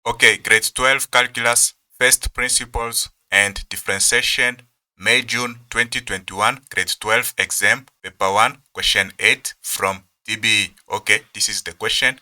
Okay, grade 12 calculus, first principles and differentiation, May June 2021, grade 12 exam, paper 1, question 8 from DBE. Okay, this is the question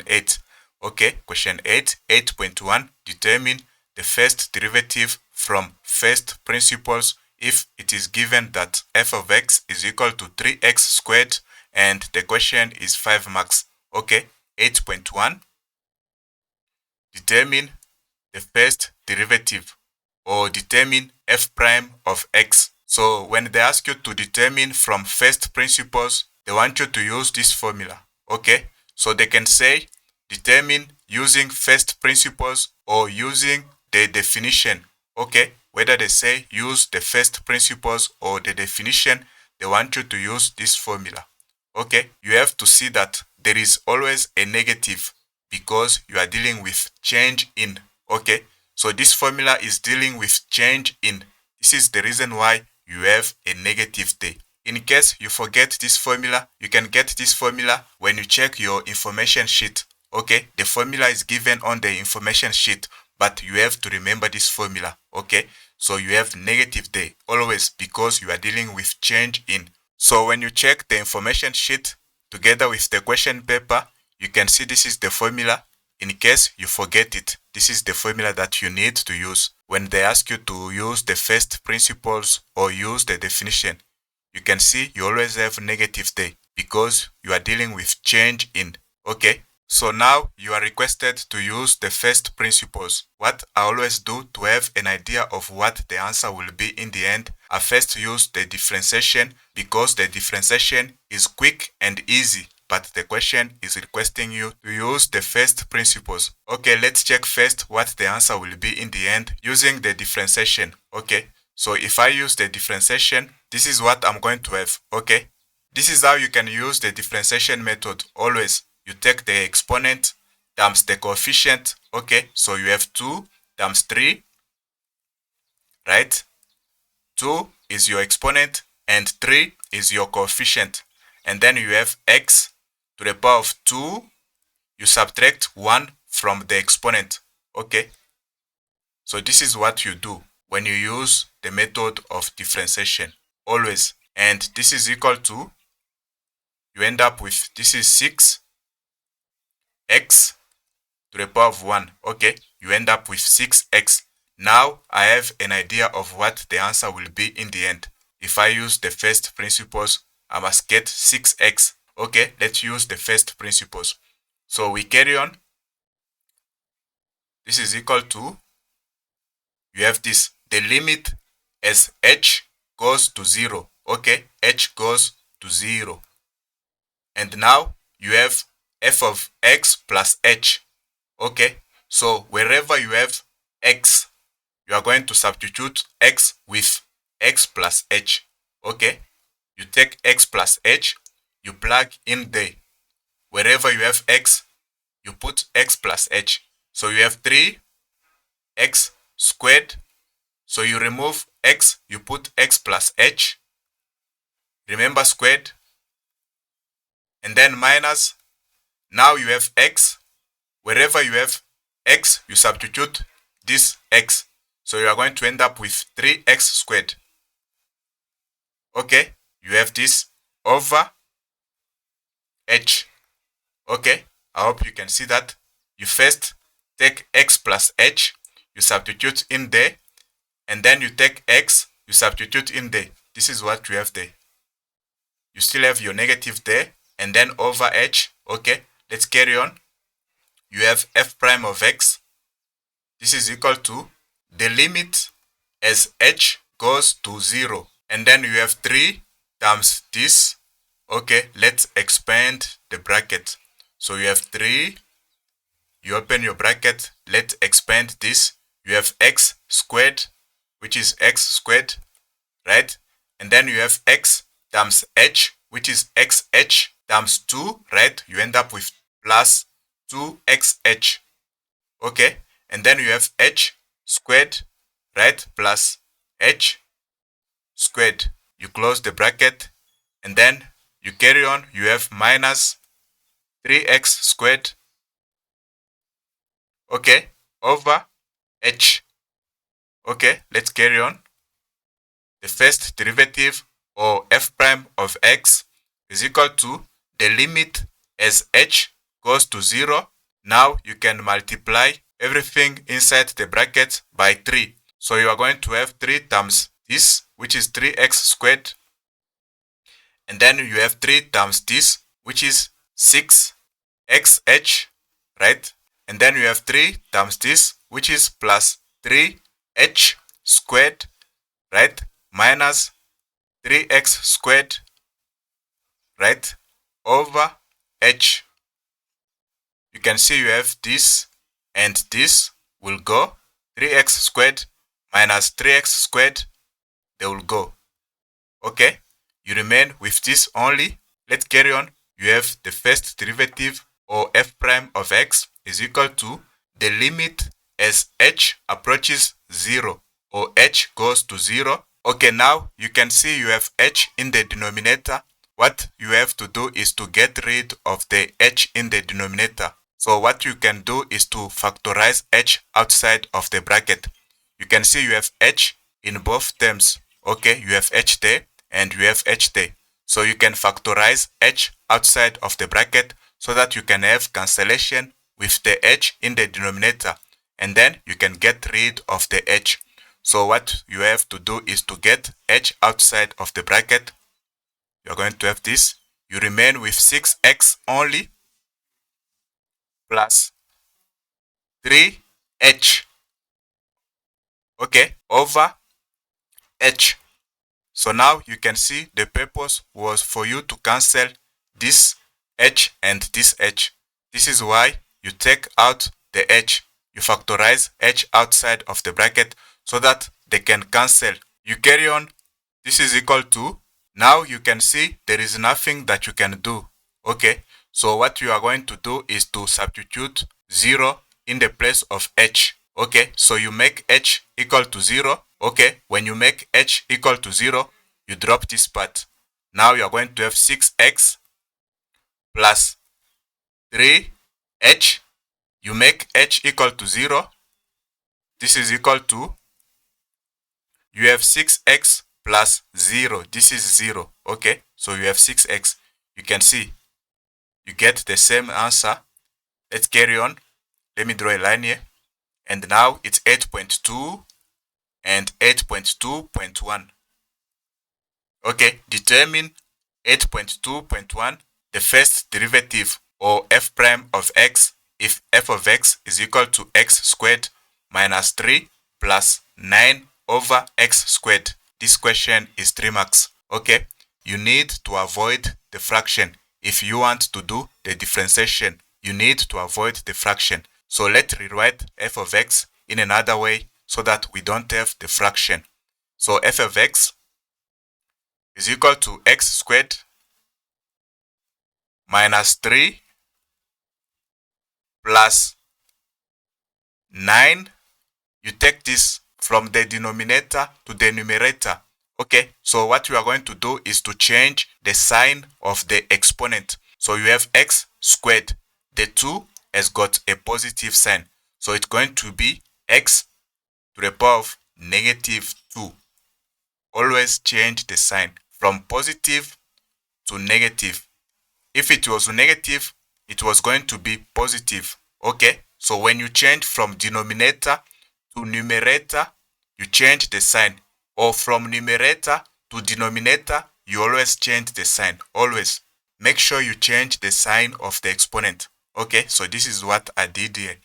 8. Okay, question 8, 8.1, determine the first derivative from first principles if it is given that f of x is equal to 3x squared and the question is 5 marks. Okay, 8.1, determine the first derivative or determine f prime of x. So when they ask you to determine from first principles, they want you to use this formula. Okay, so they can say determine using first principles or using the definition. Okay, whether they say use the first principles or the definition, they want you to use this formula. Okay, you have to see that there is always a negative because you are dealing with change in. Okay, so this formula is dealing with change in. This is the reason why you have a negative there. In case you forget this formula, you can get this formula when you check your information sheet. Okay, the formula is given on the information sheet, but you have to remember this formula. Okay, so you have negative there always because you are dealing with change in. So when you check the information sheet together with the question paper, you can see this is the formula. In case you forget it, this is the formula that you need to use when they ask you to use the first principles or use the definition. You can see you always have negative there because you are dealing with change in. Okay, so now you are requested to use the first principles. What I always do to have an idea of what the answer will be in the end, I first use the differentiation because the differentiation is quick and easy. But the question is requesting you to use the first principles. Okay, let's check first what the answer will be in the end using the differentiation. Okay, so if I use the differentiation, this is what I'm going to have. Okay, this is how you can use the differentiation method always. You take the exponent times the coefficient. Okay, so you have 2 times 3, right? 2 is your exponent and 3 is your coefficient. And then you have x to the power of 2, you subtract 1 from the exponent. Okay, so this is what you do when you use the method of differentiation always. And this is equal to, you end up with, this is 6x to the power of 1. Okay, you end up with 6x. Now I have an idea of what the answer will be in the end. If I use the first principles, I must get 6x. Okay, let's use the first principles. So we carry on. This is equal to, you have this, the limit as h goes to 0. Okay, h goes to 0. And now you have f of x plus h. Okay, so wherever you have x, you are going to substitute x with x plus h. Okay, you take x plus h, you plug in there. Wherever you have x, you put x plus h. So you have 3x squared. So you remove x, you put x plus h. Remember squared. And then minus. Now you have x. Wherever you have x, you substitute this x. So you are going to end up with 3x squared. Okay, you have this over h. Okay, I hope you can see that. You first take x plus h, you substitute in there, and then you take x, you substitute in there. This is what you have there. You still have your negative there, and then over h. Okay, let's carry on. You have f prime of x. This is equal to the limit as h goes to 0. And then you have 3 times this. Okay, let's expand the bracket. So you have 3, you open your bracket, let's expand this. You have x squared, which is x squared, right? And then you have x times h, which is xh times 2, right? You end up with plus 2xh. Okay, and then you have h squared, right? Plus h squared. You close the bracket, and then you carry on. You have minus 3x squared. okay, over h. Okay, let's carry on. The first derivative, or f prime of x, is equal to the limit as h goes to 0. Now you can multiply everything inside the bracket by 3. So you are going to have 3 times this, which is 3x squared. And then you have 3 times this, which is 6xh, right? And then you have 3 times this, which is plus 3h squared, right? Minus 3x squared, right? Over h. You can see you have this and this will go. 3x squared minus 3x squared, they will go. Okay, you remain with this only. Let's carry on. You have the first derivative, or f prime of x, is equal to the limit as h approaches 0, or h goes to 0. Okay, now you can see you have h in the denominator. What you have to do is to get rid of the h in the denominator. So what you can do is to factorize h outside of the bracket. You can see you have h in both terms. Okay, you have h there and you have h there. So you can factorize h outside of the bracket so that you can have cancellation with the h in the denominator. And then you can get rid of the h. So what you have to do is to get h outside of the bracket. You're going to have this. You remain with 6x only plus 3h, okay, over h. So now you can see the purpose was for you to cancel this h and this h. This is why you take out the h. You factorize h outside of the bracket so that they can cancel. You carry on. This is equal to, now you can see there is nothing that you can do. Okay, so what you are going to do is to substitute 0 in the place of h. Okay, so you make h equal to 0. Okay, when you make h equal to 0, you drop this part. Now you are going to have 6x plus 3h. You make h equal to 0. This is equal to, you have 6x plus 0. This is 0. Okay, so you have 6x. You can see you get the same answer. Let's carry on. Let me draw a line here. And now it's 8.2 and 8.2.1. Okay, determine 8.2.1, the first derivative, or f prime of x, if f of x is equal to x squared minus 3 plus 9 over x squared. This question is 3 marks. Okay, you need to avoid the fraction. If you want to do the differentiation, you need to avoid the fraction. So let's rewrite f of x in another way so that we don't have the fraction. So f of x is equal to x squared minus 3 plus 9. You take this from the denominator to the numerator. Okay, so what you are going to do is to change the sign of the exponent. So you have x squared. The 2 has got a positive sign. So it's going to be x to the power of negative 2. Always change the sign from positive to negative. If it was negative, it was going to be positive. Okay, so when you change from denominator to numerator, you change the sign. Or from numerator to denominator, you always change the sign. Always. Make sure you change the sign of the exponent. Okay, so this is what I did here.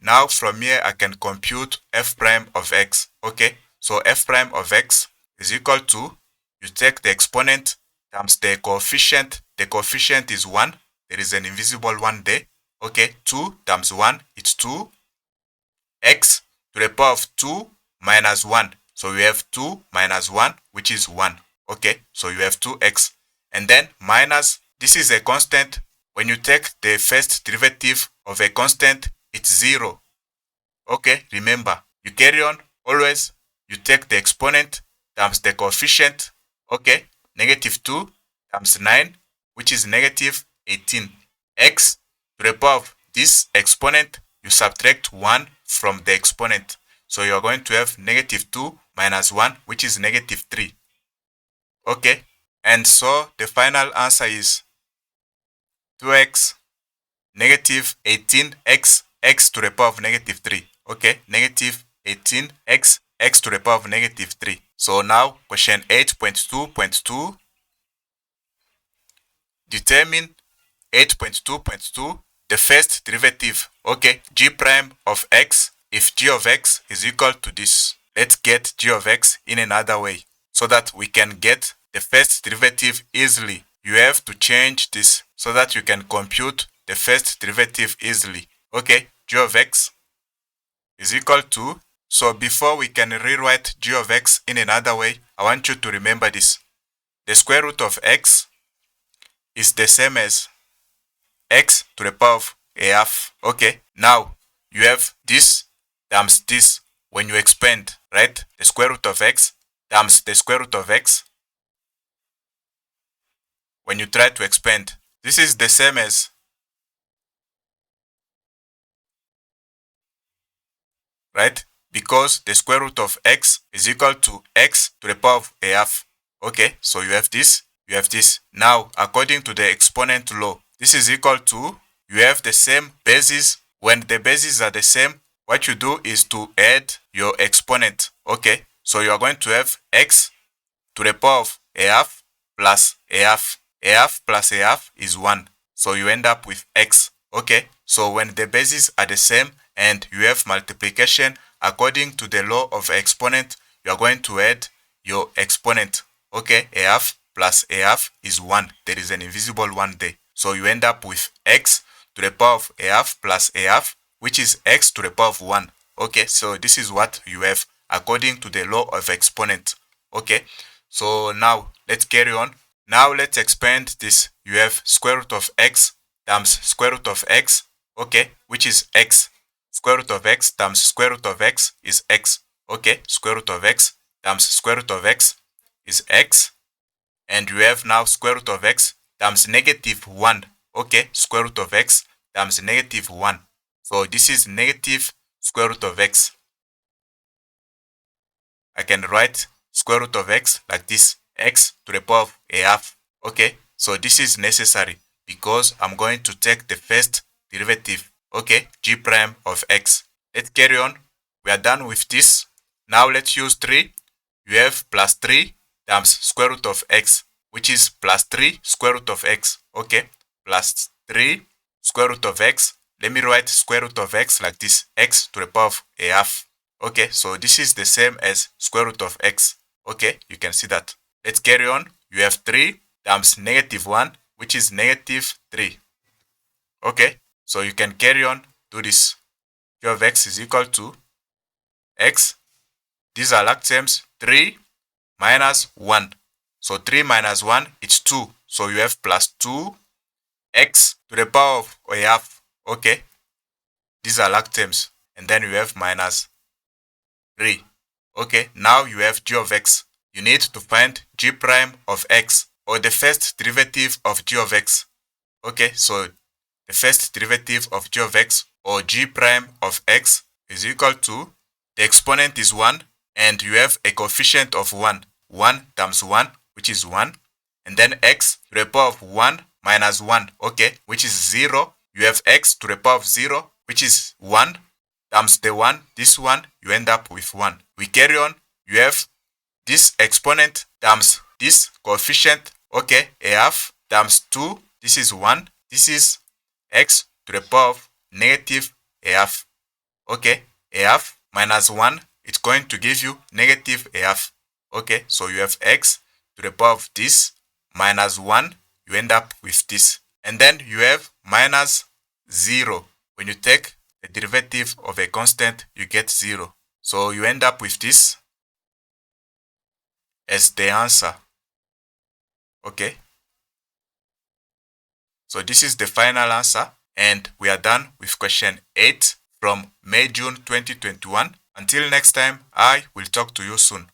Now from here, I can compute f prime of x. Okay, so f prime of x is equal to, you take the exponent times the coefficient. The coefficient is 1. There is an invisible 1 there. Okay, 2 times 1, it's 2. X to the power of 2 minus 1. So we have 2 minus 1, which is 1. Okay, so you have 2x. And then minus, this is a constant. When you take the first derivative of a constant, it's 0. Okay, remember, you carry on. Always, you take the exponent times the coefficient. Okay, negative 2 times 9, which is negative 18. X to the power of this exponent you subtract 1 from the exponent. So you are going to have negative 2 minus 1, which is negative 3. Okay, and so the final answer is 2x negative 18x x to the power of negative 3. Okay, negative 18x x to the power of negative 3. So now question 8.2.2, determine 8.2.2 the first derivative. Okay, g prime of x if g of x is equal to this. Let's get g of x in another way so that we can get the first derivative easily. You have to change this so that you can compute the first derivative easily. Okay, g of x is equal to, so before we can rewrite g of x in another way, I want you to remember this. The square root of x is the same as x to the power of a half. Okay, now you have this times this when you expand, right? The square root of x times the square root of x when you try to expand. This is the same as, right? Because the square root of x is equal to x to the power of a half. Okay, so you have this, you have this. Now, according to the exponent law, this is equal to, you have the same bases. When the bases are the same, what you do is to add your exponent. Okay, so you are going to have x to the power of a half plus a half. A half plus a half is 1. So you end up with x. Okay, so when the bases are the same and you have multiplication according to the law of exponent, you are going to add your exponent. Okay, a half plus a half is 1. There is an invisible 1 there. So you end up with x to the power of a half plus a half, which is x to the power of 1. Okay, so this is what you have according to the law of exponent. Okay, so now let's carry on. Now let's expand this. You have square root of x times square root of x, okay, which is x. Square root of x times square root of x is x. Okay, square root of x times square root of x is x. And you have now square root of x times negative 1. Okay, square root of x times negative 1. So this is negative square root of x. I can write square root of x like this, x to the power of a half. Okay, so this is necessary because I'm going to take the first derivative. Okay, g prime of x. Let's carry on. We are done with this. Now let's use 3. You have plus 3 times square root of x, which is plus 3 square root of x. Okay, plus 3 square root of x. Let me write square root of x like this, x to the power of a half. Okay, so this is the same as square root of x. Okay, you can see that. Let's carry on. You have 3 times negative 1, which is negative 3. Okay, so you can carry on, do this. G of x is equal to x. These are like terms, 3 minus 1. So 3 minus 1, it's 2. So you have plus 2 x to the power of a half. Okay, these are like terms. And then you have minus 3. Okay, now you have g of x. You need to find g prime of x, or the first derivative of g of x. Okay, so the first derivative of g of x, or g prime of x, is equal to, the exponent is 1, and you have a coefficient of 1. 1 times 1, which is 1. And then x to the power of 1 minus 1, okay, which is 0. You have x to the power of 0, which is 1. Times the 1, this one, you end up with 1. We carry on. You have this exponent times this coefficient, okay, a half times 2, this is 1. This is x to the power of negative a half. Okay, a half minus 1, it's going to give you negative a half. Okay, so you have x to the power of this minus 1, you end up with this. And then you have minus 0. When you take the derivative of a constant, you get 0. So you end up with this as the answer. Okay. So this is the final answer, and we are done with question 8 from May-June 2021. Until next time, I will talk to you soon.